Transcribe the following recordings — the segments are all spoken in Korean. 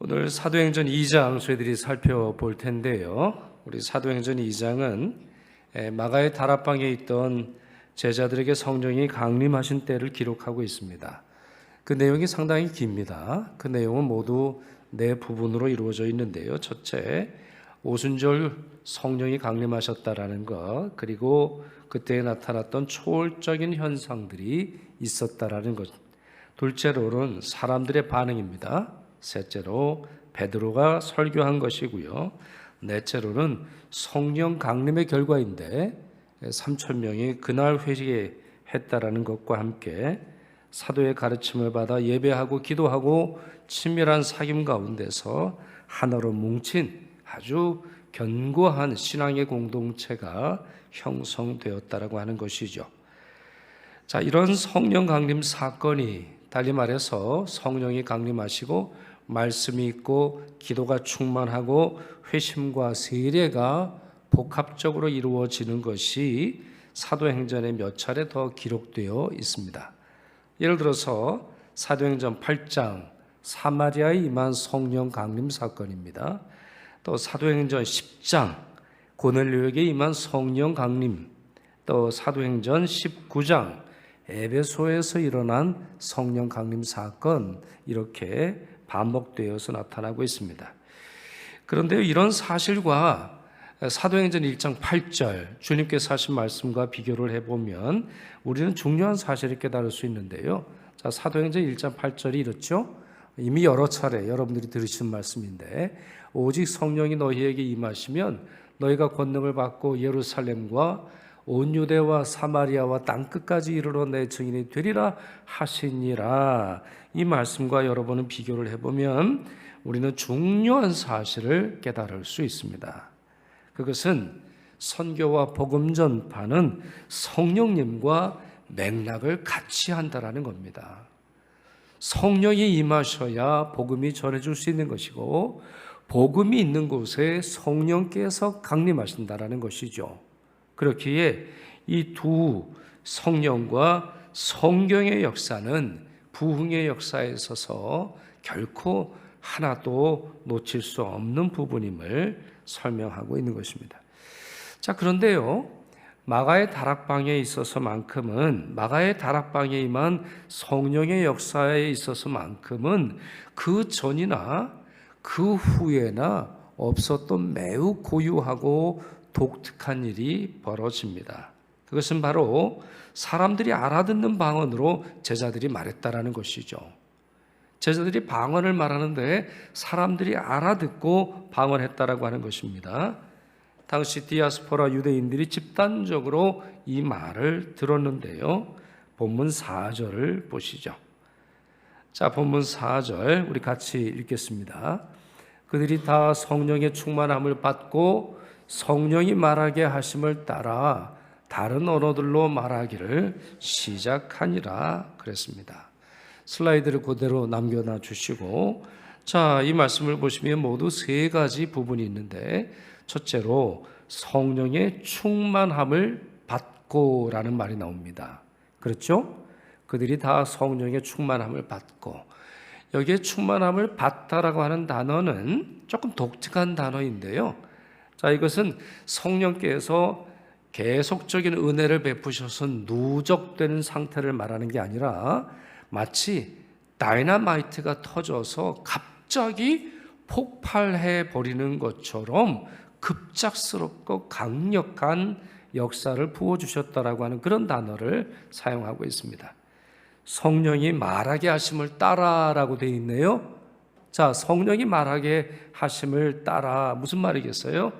오늘 사도행전 2장 저희들이 살펴볼 텐데요. 우리 사도행전 2장은 마가의 다락방에 있던 제자들에게 성령이 강림하신 때를 기록하고 있습니다. 그 내용이 상당히 깁니다. 그 내용은 모두 네 부분으로 이루어져 있는데요. 첫째, 오순절 성령이 강림하셨다라는 것, 그리고 그때 나타났던 초월적인 현상들이 있었다라는 것. 둘째로는 사람들의 반응입니다. 셋째로 베드로가 설교한 것이고요. 넷째로는 성령 강림의 결과인데 3천 명이 그날 회개했다라는 것과 함께 사도의 가르침을 받아 예배하고 기도하고 친밀한 사귐 가운데서 하나로 뭉친 아주 견고한 신앙의 공동체가 형성되었다라고 하는 것이죠. 자, 이런 성령 강림 사건이 달리 말해서 성령이 강림하시고 말씀이 있고 기도가 충만하고 회심과 세례가 복합적으로 이루어지는 것이 사도행전에 몇 차례 더 기록되어 있습니다. 예를 들어서 사도행전 8장 사마리아에 임한 성령 강림 사건입니다. 또 사도행전 10장 고넬료에게 임한 성령 강림, 또 사도행전 19장 에베소에서 일어난 성령 강림 사건, 이렇게 반복되어서 나타나고 있습니다. 그런데 이런 사실과 사도행전 1장 8절 주님께서 하신 말씀과 비교를 해보면 우리는 중요한 사실을 깨달을 수 있는데요. 자, 사도행전 1장 8절이 이렇죠. 이미 여러 차례 여러분들이 들으신 말씀인데, 오직 성령이 너희에게 임하시면 너희가 권능을 받고 예루살렘과 온 유대와 사마리아와 땅끝까지 이르러 내 증인이 되리라 하시니라. 이 말씀과 여러분은 비교를 해보면 우리는 중요한 사실을 깨달을 수 있습니다. 그것은 선교와 복음 전파는 성령님과 맥락을 같이 한다라는 겁니다. 성령이 임하셔야 복음이 전해질 수 있는 것이고, 복음이 있는 곳에 성령께서 강림하신다라는 것이죠. 그렇기에 이 두 성령과 성경의 역사는 부흥의 역사에 있어서 결코 하나도 놓칠 수 없는 부분임을 설명하고 있는 것입니다. 자, 그런데요, 마가의 다락방에 있어서만큼은, 마가의 다락방에 임한 성령의 역사에 있어서만큼은 그 전이나 그 후에나 없었던 매우 고유하고 독특한 일이 벌어집니다. 그것은 바로 사람들이 알아듣는 방언으로 제자들이 말했다라는 것이죠. 제자들이 방언을 말하는데 사람들이 알아듣고 방언했다라고 하는 것입니다. 당시 디아스포라 유대인들이 집단적으로 이 말을 들었는데요. 본문 4절을 보시죠. 자, 본문 4절 우리 같이 읽겠습니다. 그들이 다 성령의 충만함을 받고 성령이 말하게 하심을 따라 다른 언어들로 말하기를 시작하니라 그랬습니다. 슬라이드를 그대로 남겨놔 주시고, 자, 이 말씀을 보시면 모두 세 가지 부분이 있는데, 첫째로 성령의 충만함을 받고라는 말이 나옵니다. 그렇죠? 그들이 다 성령의 충만함을 받고, 여기에 충만함을 받다라고 하는 단어는 조금 독특한 단어인데요. 자, 이것은 성령께서 계속적인 은혜를 베푸셔서 누적되는 상태를 말하는 게 아니라 마치 다이너마이트가 터져서 갑자기 폭발해 버리는 것처럼 급작스럽고 강력한 역사를 부어주셨다라고 하는 그런 단어를 사용하고 있습니다. 성령이 말하게 하심을 따라라고 되어 있네요. 자, 성령이 말하게 하심을 따라, 무슨 말이겠어요?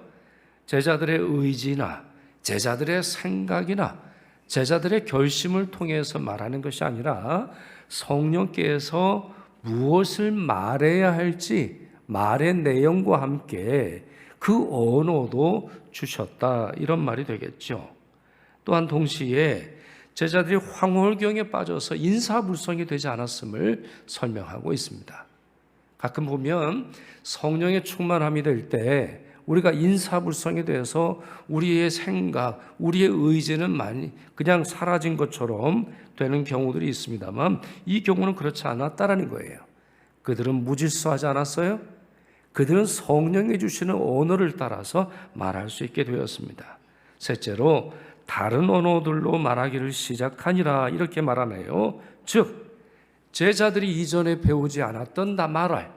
제자들의 의지나 제자들의 생각이나 제자들의 결심을 통해서 말하는 것이 아니라 성령께서 무엇을 말해야 할지 말의 내용과 함께 그 언어도 주셨다, 이런 말이 되겠죠. 또한 동시에 제자들이 황홀경에 빠져서 인사불성이 되지 않았음을 설명하고 있습니다. 가끔 보면 성령의 충만함이 될 때 우리가 인사불성에 대해서 우리의 생각, 우리의 의지는 많이 그냥 사라진 것처럼 되는 경우들이 있습니다만, 이 경우는 그렇지 않았다라는 거예요. 그들은 무질서하지 않았어요? 그들은 성령이 주시는 언어를 따라서 말할 수 있게 되었습니다. 셋째로 다른 언어들로 말하기를 시작하니라 이렇게 말하네요. 즉 제자들이 이전에 배우지 않았던 말을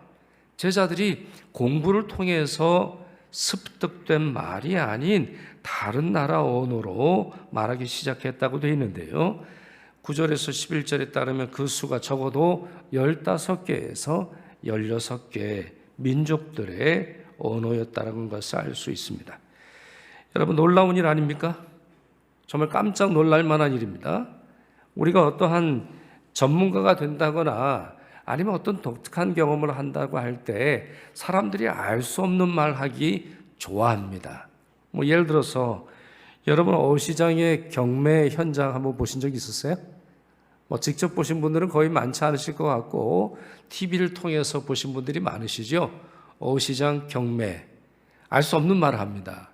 제자들이 공부를 통해서 습득된 말이 아닌 다른 나라 언어로 말하기 시작했다고 되어 있는데요. 9절에서 11절에 따르면 그 수가 적어도 15개에서 16개 민족들의 언어였다는 것을 알 수 있습니다. 여러분 놀라운 일 아닙니까? 정말 깜짝 놀랄 만한 일입니다. 우리가 어떠한 전문가가 된다거나 아니면 어떤 독특한 경험을 한다고 할 때 사람들이 알 수 없는 말 하기 좋아합니다. 예를 들어서 여러분 어시장의 경매 현장 한번 보신 적 있으세요? 직접 보신 분들은 거의 많지 않으실 것 같고 TV를 통해서 보신 분들이 많으시죠? 어시장 경매 알 수 없는 말을 합니다.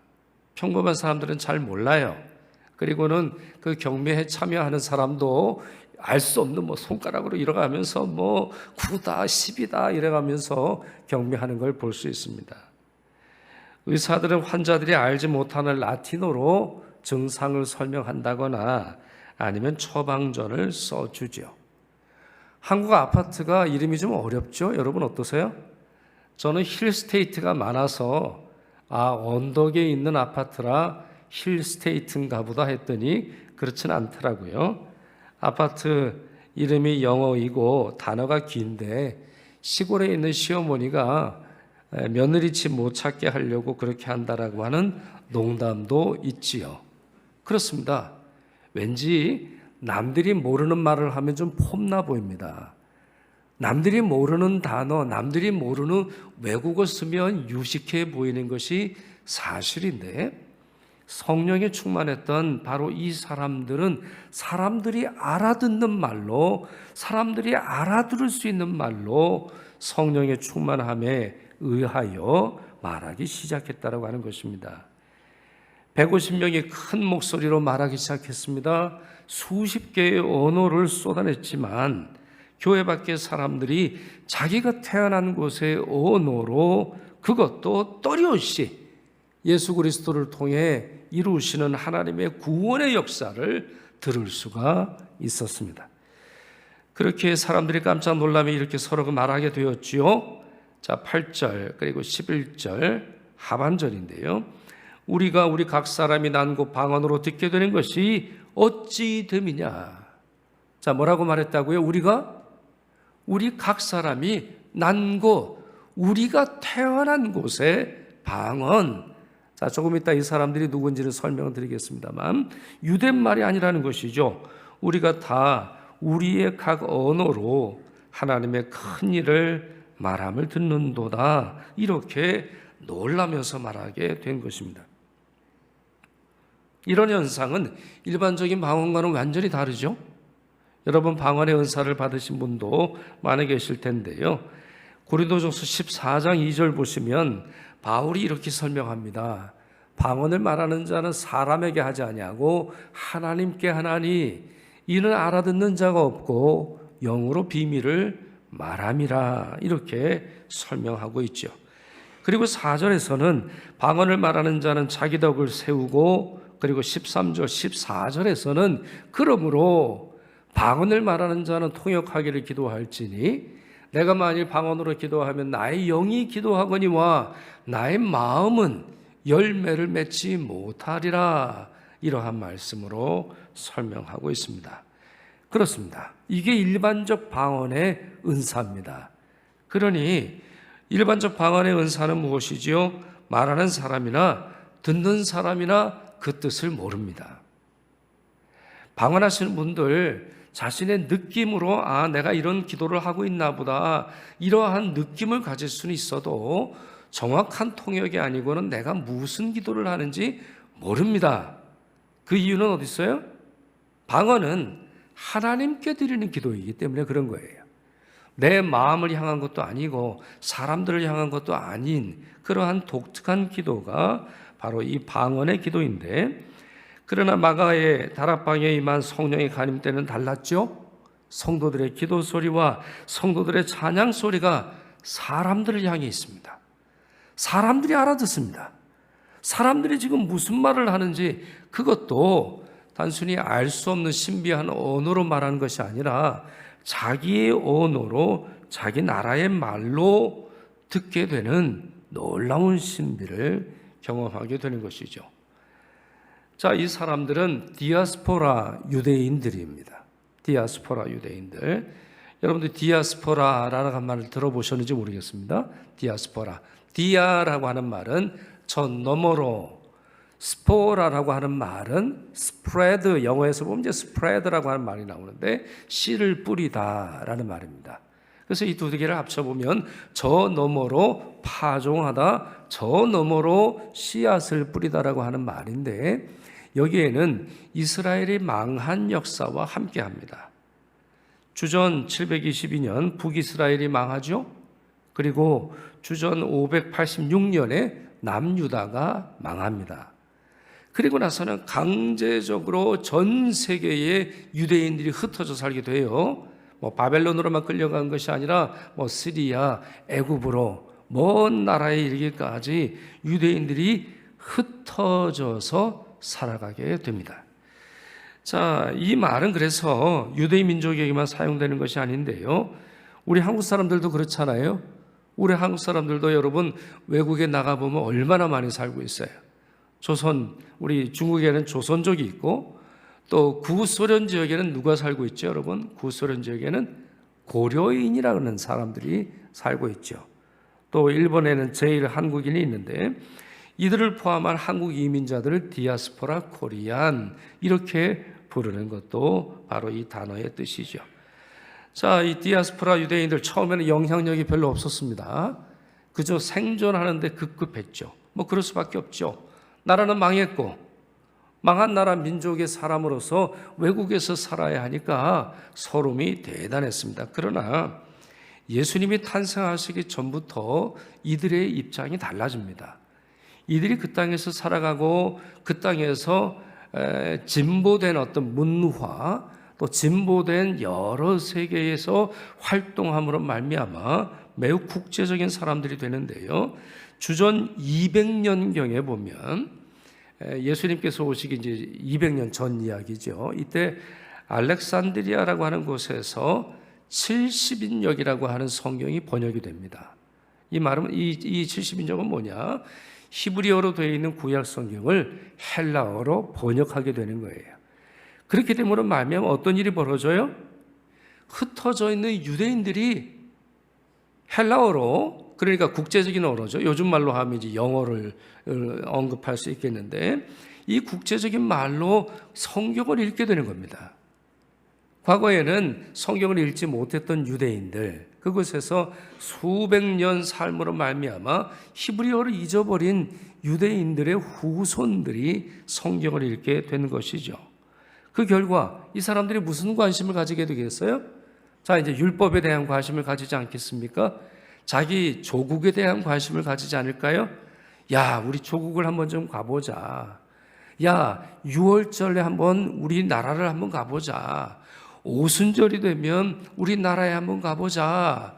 평범한 사람들은 잘 몰라요. 그리고는 그 경매에 참여하는 사람도 알 수 없는 손가락으로 이뤄가면서 9다 10이다 이래가면서 경매하는 걸 볼 수 있습니다. 의사들은 환자들이 알지 못하는 라틴어로 증상을 설명한다거나 아니면 처방전을 써주죠. 한국 아파트가 이름이 좀 어렵죠? 여러분 어떠세요? 저는 힐스테이트가 많아서 언덕에 있는 아파트라 힐스테이트인가 보다 했더니 그렇진 않더라고요. 아파트 이름이 영어이고 단어가 긴데 시골에 있는 시어머니가 며느리 집 못 찾게 하려고 그렇게 한다라고 하는 농담도 있지요. 그렇습니다. 왠지 남들이 모르는 말을 하면 좀 폼나 보입니다. 남들이 모르는 단어, 남들이 모르는 외국어 쓰면 유식해 보이는 것이 사실인데 성령에 충만했던 바로 이 사람들은 사람들이 알아듣는 말로, 사람들이 알아들을 수 있는 말로 성령의 충만함에 의하여 말하기 시작했다라고 하는 것입니다. 150명이 큰 목소리로 말하기 시작했습니다. 수십 개의 언어를 쏟아냈지만 교회 밖의 사람들이 자기가 태어난 곳의 언어로 그것도 또렷이 예수 그리스도를 통해 이루시는 하나님의 구원의 역사를 들을 수가 있었습니다. 그렇게 사람들이 깜짝 놀라며 이렇게 서로 말하게 되었지요. 자, 8절 그리고 11절 하반절인데요. 우리가 우리 각 사람이 난 곳 방언으로 듣게 되는 것이 어찌 됨이냐. 자, 뭐라고 말했다고요? 우리 각 사람이 난 곳, 우리가 태어난 곳의 방언. 자, 조금 이따 이 사람들이 누군지를 설명을 드리겠습니다만 유대말이 아니라는 것이죠. 우리가 다 우리의 각 언어로 하나님의 큰 일을 말함을 듣는도다. 이렇게 놀라면서 말하게 된 것입니다. 이런 현상은 일반적인 방언과는 완전히 다르죠. 여러분 방언의 은사를 받으신 분도 많이 계실 텐데요. 고린도전서 14장 2절 보시면 바울이 이렇게 설명합니다. 방언을 말하는 자는 사람에게 하지 아니하고 하나님께 하나니 이는 알아듣는 자가 없고 영으로 비밀을 말함이라 이렇게 설명하고 있죠. 그리고 4절에서는 방언을 말하는 자는 자기 덕을 세우고 그리고 13절 14절에서는 그러므로 방언을 말하는 자는 통역하기를 기도할지니 내가 만일 방언으로 기도하면 나의 영이 기도하거니와 나의 마음은 열매를 맺지 못하리라. 이러한 말씀으로 설명하고 있습니다. 그렇습니다. 이게 일반적 방언의 은사입니다. 그러니 일반적 방언의 은사는 무엇이지요? 말하는 사람이나 듣는 사람이나 그 뜻을 모릅니다. 방언하시는 분들 자신의 느낌으로 내가 이런 기도를 하고 있나 보다 이러한 느낌을 가질 수는 있어도 정확한 통역이 아니고는 내가 무슨 기도를 하는지 모릅니다. 그 이유는 어디 있어요? 방언은 하나님께 드리는 기도이기 때문에 그런 거예요. 내 마음을 향한 것도 아니고 사람들을 향한 것도 아닌 그러한 독특한 기도가 바로 이 방언의 기도인데 그러나 마가의 다락방에 임한 성령의 간임 때는 달랐죠. 성도들의 기도 소리와 성도들의 찬양 소리가 사람들을 향해 있습니다. 사람들이 알아듣습니다. 사람들이 지금 무슨 말을 하는지 그것도 단순히 알 수 없는 신비한 언어로 말하는 것이 아니라 자기의 언어로 자기 나라의 말로 듣게 되는 놀라운 신비를 경험하게 되는 것이죠. 자, 이 사람들은 디아스포라 유대인들입니다. 디아스포라 유대인들. 여러분들 디아스포라라는 말을 들어보셨는지 모르겠습니다. 디아스포라. 디아라고 하는 말은 저 너머로, 스포라라고 하는 말은 스프레드, 영어에서 보면 이제 스프레드라고 하는 말이 나오는데 씨를 뿌리다라는 말입니다. 그래서 이 두 개를 합쳐보면 저 너머로 파종하다, 저 너머로 씨앗을 뿌리다라고 하는 말인데 여기에는 이스라엘이 망한 역사와 함께합니다. 주전 722년 북이스라엘이 망하죠. 그리고 주전 586년에 남유다가 망합니다. 그리고 나서는 강제적으로 전 세계의 유대인들이 흩어져 살게 돼요. 바벨론으로만 끌려간 것이 아니라 시리아, 애굽으로 먼 나라에 이르기까지 유대인들이 흩어져서 살아가게 됩니다. 자, 이 말은 그래서 유대인 민족에게만 사용되는 것이 아닌데요. 우리 한국 사람들도 그렇잖아요. 우리 한국 사람들도 여러분 외국에 나가보면 얼마나 많이 살고 있어요. 우리 중국에는 조선족이 있고 또 구소련 지역에는 누가 살고 있죠, 여러분? 구소련 지역에는 고려인이라는 사람들이 살고 있죠. 또 일본에는 제일 한국인이 있는데 이들을 포함한 한국 이민자들을 디아스포라 코리안 이렇게 부르는 것도 바로 이 단어의 뜻이죠. 자, 이 디아스포라 유대인들 처음에는 영향력이 별로 없었습니다. 그저 생존하는데 급급했죠. 그럴 수밖에 없죠. 나라는 망했고 망한 나라 민족의 사람으로서 외국에서 살아야 하니까 서름이 대단했습니다. 그러나 예수님이 탄생하시기 전부터 이들의 입장이 달라집니다. 이들이 그 땅에서 살아가고 그 땅에서 진보된 어떤 문화 또 진보된 여러 세계에서 활동함으로 말미암아 매우 국제적인 사람들이 되는데요. 주전 200년경에 보면 예수님께서 오시기 이제 200년 전 이야기죠. 이때 알렉산드리아라고 하는 곳에서 70인역이라고 하는 성경이 번역이 됩니다. 이 말은 이 70인역은 뭐냐? 히브리어로 되어 있는 구약 성경을 헬라어로 번역하게 되는 거예요. 그렇게 되면 말미암아 어떤 일이 벌어져요? 흩어져 있는 유대인들이 헬라어로, 그러니까 국제적인 언어죠. 요즘 말로 하면 이제 영어를 언급할 수 있겠는데 이 국제적인 말로 성경을 읽게 되는 겁니다. 과거에는 성경을 읽지 못했던 유대인들, 그곳에서 수백 년 삶으로 말미암아 히브리어를 잊어버린 유대인들의 후손들이 성경을 읽게 된 것이죠. 그 결과 이 사람들이 무슨 관심을 가지게 되겠어요? 자, 이제 율법에 대한 관심을 가지지 않겠습니까? 자기 조국에 대한 관심을 가지지 않을까요? 야, 우리 조국을 한번 좀 가보자. 야, 6월절에 한번 우리 나라를 한번 가보자. 오순절이 되면 우리나라에 한번 가보자.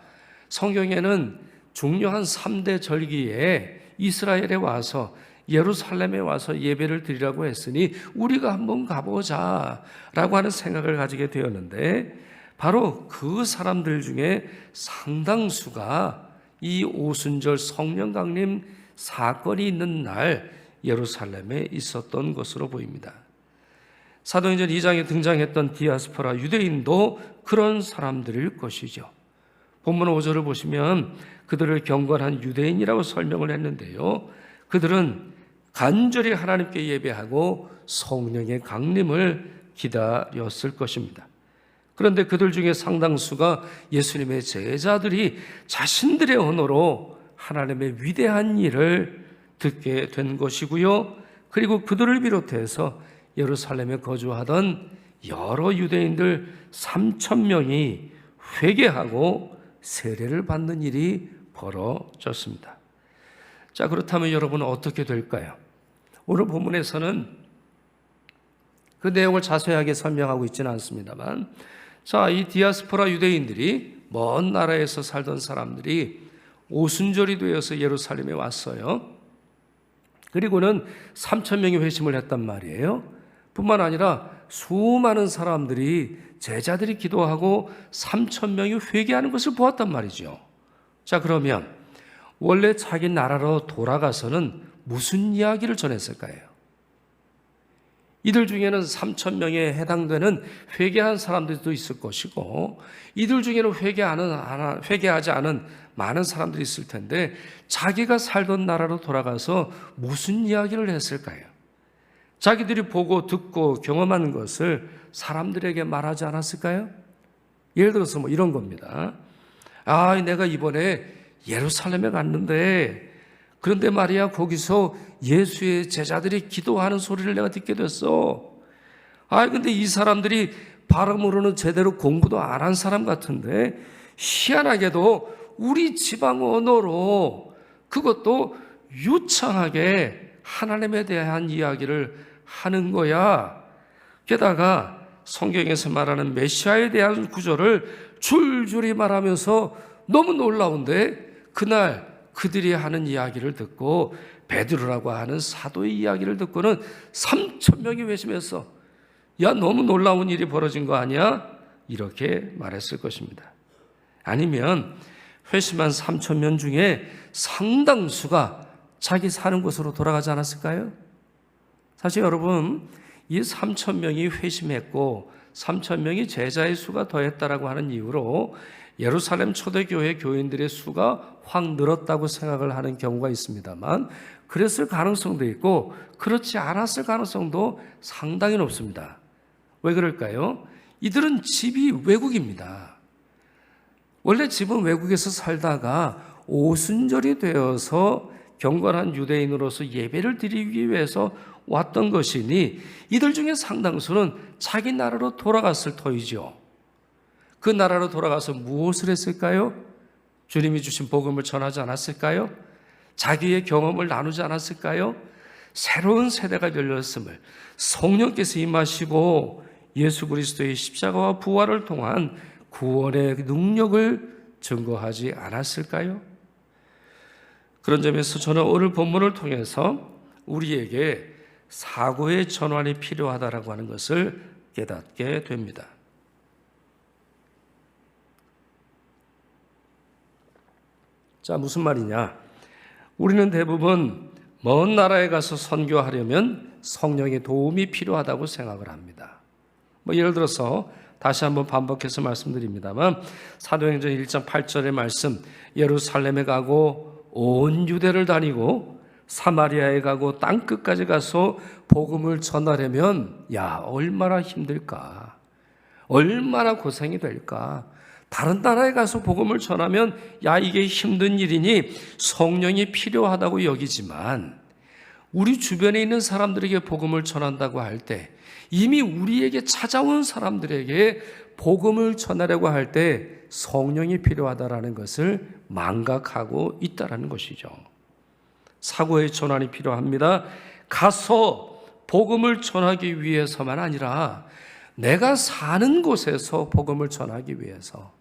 성경에는 중요한 3대 절기에 이스라엘에 와서 예루살렘에 와서 예배를 드리라고 했으니 우리가 한번 가보자 라고 하는 생각을 가지게 되었는데 바로 그 사람들 중에 상당수가 이 오순절 성령 강림 사건이 있는 날 예루살렘에 있었던 것으로 보입니다. 사도행전 2장에 등장했던 디아스포라 유대인도 그런 사람들일 것이죠. 본문 5절을 보시면 그들을 경건한 유대인이라고 설명을 했는데요. 그들은 간절히 하나님께 예배하고 성령의 강림을 기다렸을 것입니다. 그런데 그들 중에 상당수가 예수님의 제자들이 자신들의 언어로 하나님의 위대한 일을 듣게 된 것이고요. 그리고 그들을 비롯해서 예루살렘에 거주하던 여러 유대인들 3,000명이 회개하고 세례를 받는 일이 벌어졌습니다. 자, 그렇다면 여러분은 어떻게 될까요? 오늘 본문에서는 그 내용을 자세하게 설명하고 있지는 않습니다만, 자, 이 디아스포라 유대인들이 먼 나라에서 살던 사람들이 오순절이 되어서 예루살렘에 왔어요. 그리고는 3,000명이 회심을 했단 말이에요. 뿐만 아니라 수많은 사람들이, 제자들이 기도하고 3,000명이 회개하는 것을 보았단 말이죠. 자, 그러면 원래 자기 나라로 돌아가서는 무슨 이야기를 전했을까요? 이들 중에는 3,000명에 해당되는 회개한 사람들도 있을 것이고, 이들 중에는 회개하지 않은 많은 사람들이 있을 텐데, 자기가 살던 나라로 돌아가서 무슨 이야기를 했을까요? 자기들이 보고 듣고 경험한 것을 사람들에게 말하지 않았을까요? 예를 들어서 이런 겁니다. 내가 이번에 예루살렘에 갔는데, 그런데 말이야, 거기서 예수의 제자들이 기도하는 소리를 내가 듣게 됐어. 근데 이 사람들이 발음으로는 제대로 공부도 안 한 사람 같은데, 희한하게도 우리 지방 언어로, 그것도 유창하게 하나님에 대한 이야기를 하는 거야. 게다가 성경에서 말하는 메시아에 대한 구절을 줄줄이 말하면서 너무 놀라운데, 그날 그들이 하는 이야기를 듣고 베드로라고 하는 사도의 이야기를 듣고는 3,000명이 회심했어. 야, 너무 놀라운 일이 벌어진 거 아니야? 이렇게 말했을 것입니다. 아니면 회심한 3,000명 중에 상당수가 자기 사는 곳으로 돌아가지 않았을까요? 사실 여러분, 이 3,000명이 회심했고 3,000명이 제자의 수가 더했다라고 하는 이유로 예루살렘 초대교회 교인들의 수가 확 늘었다고 생각을 하는 경우가 있습니다만, 그랬을 가능성도 있고 그렇지 않았을 가능성도 상당히 높습니다. 왜 그럴까요? 이들은 집이 외국입니다. 원래 집은 외국에서 살다가 오순절이 되어서 경건한 유대인으로서 예배를 드리기 위해서 왔던 것이니, 이들 중에 상당수는 자기 나라로 돌아갔을 터이죠. 그 나라로 돌아가서 무엇을 했을까요? 주님이 주신 복음을 전하지 않았을까요? 자기의 경험을 나누지 않았을까요? 새로운 세대가 열렸음을, 성령께서 임하시고 예수 그리스도의 십자가와 부활을 통한 구원의 능력을 증거하지 않았을까요? 그런 점에서 저는 오늘 본문을 통해서 우리에게 사고의 전환이 필요하다라고 하는 것을 깨닫게 됩니다. 자, 무슨 말이냐? 우리는 대부분 먼 나라에 가서 선교하려면 성령의 도움이 필요하다고 생각을 합니다. 예를 들어서 다시 한번 반복해서 말씀드립니다만, 사도행전 1장 8절의 말씀, 예루살렘에 가고 온 유대를 다니고 사마리아에 가고 땅끝까지 가서 복음을 전하려면 얼마나 힘들까? 얼마나 고생이 될까? 다른 나라에 가서 복음을 전하면 이게 힘든 일이니 성령이 필요하다고 여기지만, 우리 주변에 있는 사람들에게 복음을 전한다고 할 때, 이미 우리에게 찾아온 사람들에게 복음을 전하려고 할 때 성령이 필요하다라는 것을 망각하고 있다라는 것이죠. 사고의 전환이 필요합니다. 가서 복음을 전하기 위해서만 아니라 내가 사는 곳에서 복음을 전하기 위해서,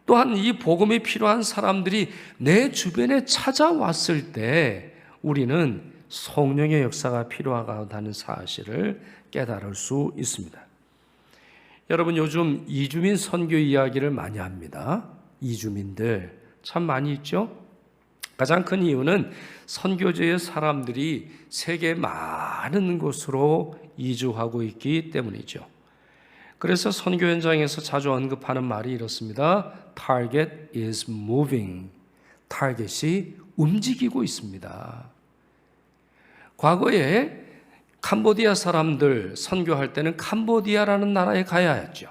또한 이 복음이 필요한 사람들이 내 주변에 찾아왔을 때 우리는 성령의 역사가 필요하다는 사실을 깨달을 수 있습니다. 여러분, 요즘 이주민 선교 이야기를 많이 합니다. 이주민들 참 많이 있죠? 가장 큰 이유는 선교지의 사람들이 세계 많은 곳으로 이주하고 있기 때문이죠. 그래서 선교 현장에서 자주 언급하는 말이 이렇습니다. Target is moving. 타겟이 움직이고 있습니다. 과거에 캄보디아 사람들 선교할 때는 캄보디아라는 나라에 가야 했죠.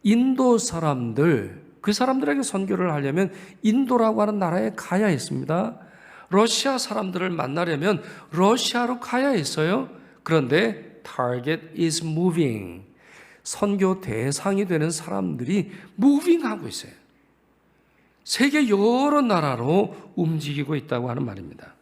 인도 사람들, 그 사람들에게 선교를 하려면 인도라고 하는 나라에 가야 했습니다. 러시아 사람들을 만나려면 러시아로 가야 했어요. 그런데 target is moving. 선교 대상이 되는 사람들이 무빙하고 있어요. 세계 여러 나라로 움직이고 있다고 하는 말입니다.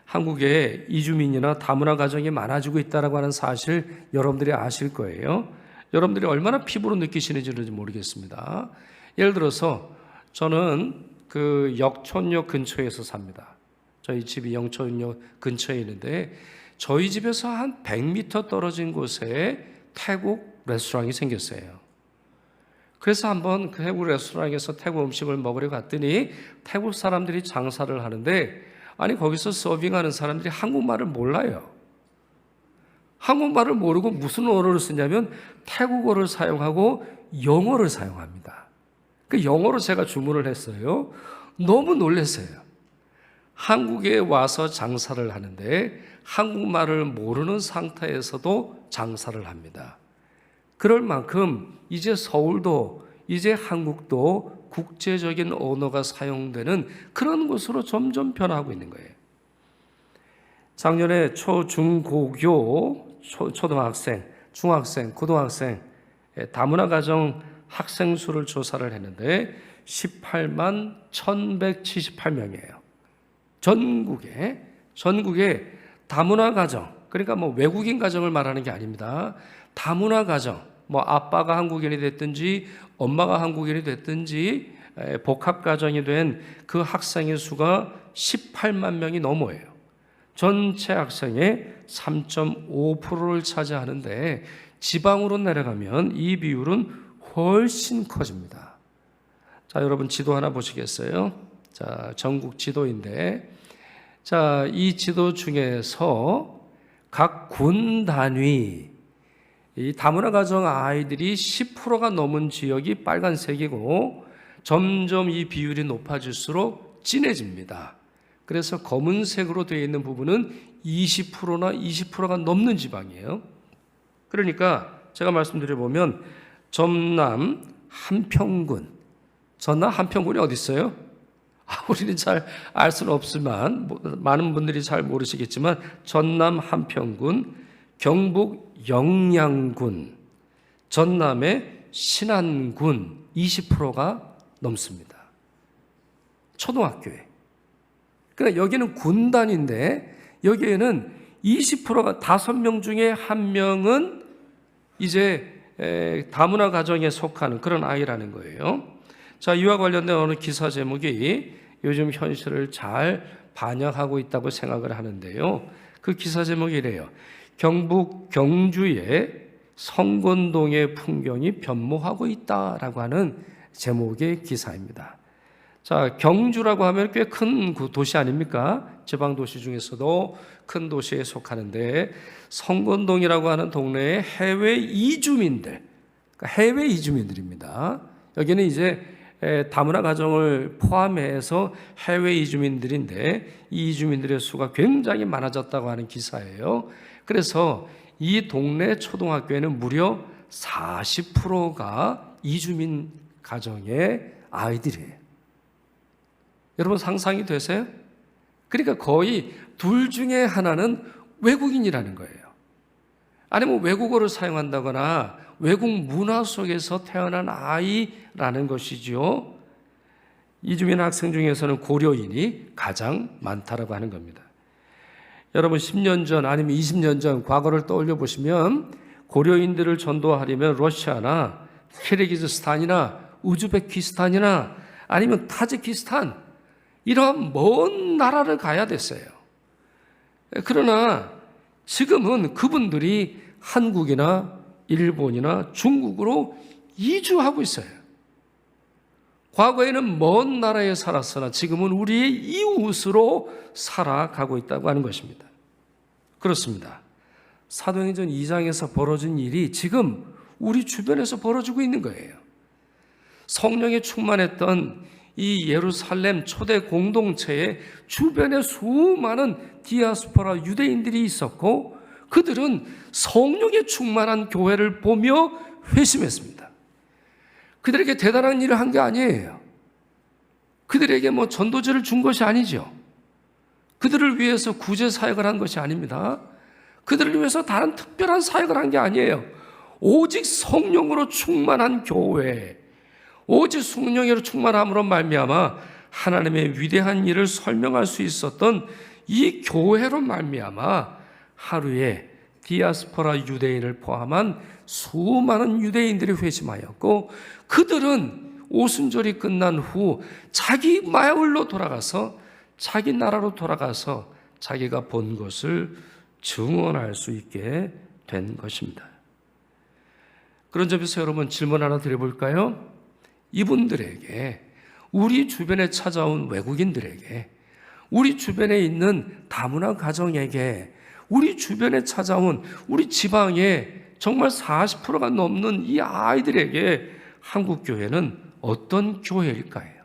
한국에 이주민이나 다문화 가정이 많아지고 있다고 하는 사실 여러분들이 아실 거예요. 여러분들이 얼마나 피부로 느끼시는지는 모르겠습니다. 예를 들어서 저는 그 역촌역 근처에서 삽니다. 저희 집이 영촌역 근처에 있는데 저희 집에서 한 100m 떨어진 곳에 태국 레스토랑이 생겼어요. 그래서 한번 그 태국 레스토랑에서 태국 음식을 먹으러 갔더니 태국 사람들이 장사를 하는데 아니 거기서 서빙하는 사람들이 한국말을 몰라요. 한국말을 모르고 무슨 언어를 쓰냐면 태국어를 사용하고 영어를 사용합니다. 그 영어로 제가 주문을 했어요. 너무 놀랐어요. 한국에 와서 장사를 하는데 한국말을 모르는 상태에서도 장사를 합니다. 그럴 만큼 이제 서울도 이제 한국도 국제적인 언어가 사용되는 그런 곳으로 점점 변화하고 있는 거예요. 작년에 초중고교, 초등학생, 중학생, 고등학생 다문화 가정 학생 수를 조사를 했는데 18만 1,178명이에요. 전국에 다문화 가정, 그러니까 뭐 외국인 가정을 말하는 게 아닙니다. 다문화 가정, 뭐 아빠가 한국인이 됐든지 엄마가 한국인이 됐든지 복합 가정이 된 그 학생의 수가 18만 명이 넘어요. 전체 학생의 3.5%를 차지하는데 지방으로 내려가면 이 비율은 훨씬 커집니다. 자, 여러분 지도 하나 보시겠어요? 자, 전국 지도인데 자, 이 지도 중에서 각 군 단위 이 다문화 가정 아이들이 10%가 넘은 지역이 빨간색이고 점점 이 비율이 높아질수록 진해집니다. 그래서 검은색으로 되어 있는 부분은 20%나 20%가 넘는 지방이에요. 그러니까 제가 말씀드려보면 전남 한평군이 어디 있어요? 우리는 잘 알 수는 없지만 많은 분들이 잘 모르시겠지만 전남 한평군, 경북 영양군, 전남의 신안군 20%가 넘습니다. 초등학교에. 그러니까 여기는 군단인데 여기에는 20%가 5명 중에 1명은 이제 다문화 가정에 속하는 그런 아이라는 거예요. 자, 이와 관련된 어느 기사 제목이 요즘 현실을 잘 반영하고 있다고 생각을 하는데요. 그 기사 제목이 이래요. 경북 경주의 성건동의 풍경이 변모하고 있다라고 하는 제목의 기사입니다. 자, 경주라고 하면 꽤 큰 도시 아닙니까? 지방 도시 중에서도 큰 도시에 속하는데 성건동이라고 하는 동네에 해외 이주민들입니다. 여기는 이제 다문화 가정을 포함해서 해외 이주민들인데 이 이주민들의 수가 굉장히 많아졌다고 하는 기사예요. 그래서 이 동네 초등학교에는 무려 40%가 이주민 가정의 아이들이에요. 여러분 상상이 되세요? 그러니까 거의 둘 중에 하나는 외국인이라는 거예요. 아니면 외국어를 사용한다거나 외국 문화 속에서 태어난 아이라는 것이죠. 이주민 학생 중에서는 고려인이 가장 많다라고 하는 겁니다. 여러분 10년 전 아니면 20년 전 과거를 떠올려 보시면 고려인들을 전도하려면 러시아나 키르기즈스탄이나 우즈베키스탄이나 아니면 타지키스탄 이런 먼 나라를 가야 됐어요. 그러나 지금은 그분들이 한국이나 일본이나 중국으로 이주하고 있어요. 과거에는 먼 나라에 살았으나 지금은 우리의 이웃으로 살아가고 있다고 하는 것입니다. 그렇습니다. 사도행전 2장에서 벌어진 일이 지금 우리 주변에서 벌어지고 있는 거예요. 성령에 충만했던 이 예루살렘 초대 공동체의 주변에 수많은 디아스포라 유대인들이 있었고 그들은 성령에 충만한 교회를 보며 회심했습니다. 그들에게 대단한 일을 한 게 아니에요. 그들에게 뭐 전도제를 준 것이 아니죠. 그들을 위해서 구제 사역을 한 것이 아닙니다. 그들을 위해서 다른 특별한 사역을 한 게 아니에요. 오직 성령으로 충만한 교회, 오직 성령으로 충만함으로 말미암아 하나님의 위대한 일을 설명할 수 있었던 이 교회로 말미암아 하루에 디아스포라 유대인을 포함한 수많은 유대인들이 회심하였고 그들은 오순절이 끝난 후 자기 마을로 돌아가서 자기 나라로 돌아가서 자기가 본 것을 증언할 수 있게 된 것입니다. 그런 점에서 여러분 질문 하나 드려볼까요? 이분들에게, 우리 주변에 찾아온 외국인들에게, 우리 주변에 있는 다문화 가정에게, 우리 주변에 찾아온 우리 지방에 정말 40%가 넘는 이 아이들에게 한국교회는 어떤 교회일까요?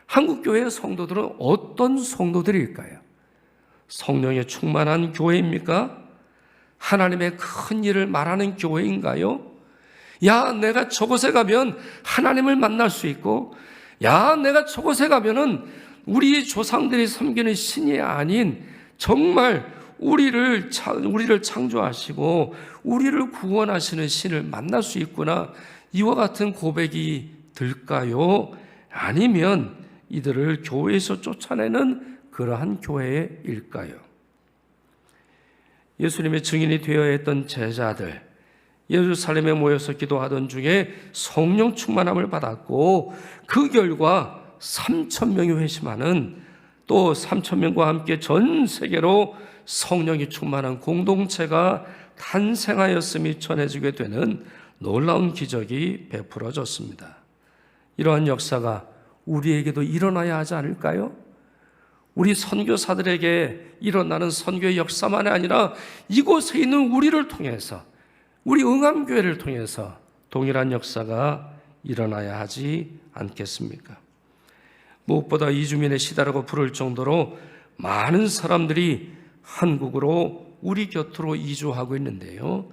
한국교회의 성도들은 어떤 성도들일까요? 성령에 충만한 교회입니까? 하나님의 큰 일을 말하는 교회인가요? 야, 내가 저곳에 가면 하나님을 만날 수 있고, 야, 내가 저곳에 가면은 우리 조상들이 섬기는 신이 아닌 정말 우리를 창조하시고 우리를 구원하시는 신을 만날 수 있구나, 이와 같은 고백이 들까요? 아니면 이들을 교회에서 쫓아내는 그러한 교회일까요? 예수님의 증인이 되어야 했던 제자들, 예루살렘에 모여서 기도하던 중에 성령 충만함을 받았고, 그 결과 3,000명이 회심하는, 또 3,000명과 함께 전 세계로 성령이 충만한 공동체가 탄생하였음이 전해지게 되는 놀라운 기적이 베풀어졌습니다. 이러한 역사가 우리에게도 일어나야 하지 않을까요? 우리 선교사들에게 일어나는 선교의 역사만이 아니라 이곳에 있는 우리를 통해서, 우리 응암교회를 통해서 동일한 역사가 일어나야 하지 않겠습니까? 무엇보다 이주민의 시대라고 부를 정도로 많은 사람들이 한국으로, 우리 곁으로 이주하고 있는데요,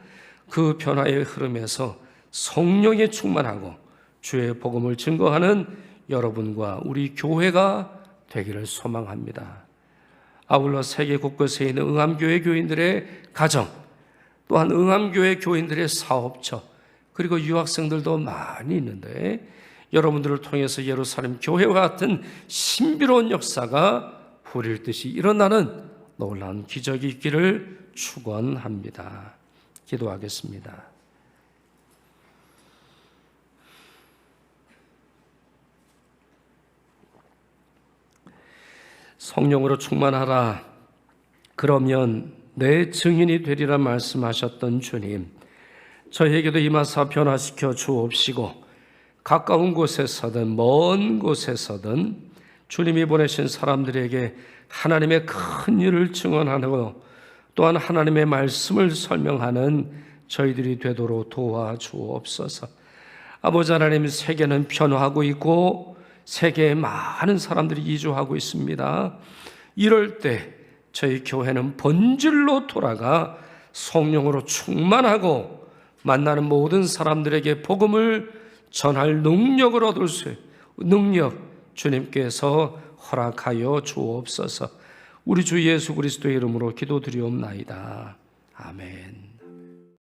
그 변화의 흐름에서 성령에 충만하고 주의 복음을 증거하는 여러분과 우리 교회가 되기를 소망합니다. 아울러 세계 곳곳에 있는 응암교회 교인들의 가정, 또한 응암교회 교인들의 사업처, 그리고 유학생들도 많이 있는데, 여러분들을 통해서 예루살렘 교회와 같은 신비로운 역사가 불일 듯이 일어나는 놀라운 기적이 있기를 축원합니다. 기도하겠습니다. 성령으로 충만하라, 그러면 내 증인이 되리라 말씀하셨던 주님, 저에게도 임하사 변화시켜 주옵시고, 가까운 곳에서든 먼 곳에서든 주님이 보내신 사람들에게 하나님의 큰 일을 증언하고, 또한 하나님의 말씀을 설명하는 저희들이 되도록 도와주옵소서. 아버지 하나님, 세계는 변화하고 있고 세계에 많은 사람들이 이주하고 있습니다. 이럴 때 저희 교회는 본질로 돌아가 성령으로 충만하고 만나는 모든 사람들에게 복음을 전할 능력을 얻을 수, 능력 주님께서 허락하여 주옵소서. 우리 주 예수 그리스도의 이름으로 기도드리옵나이다. 아멘.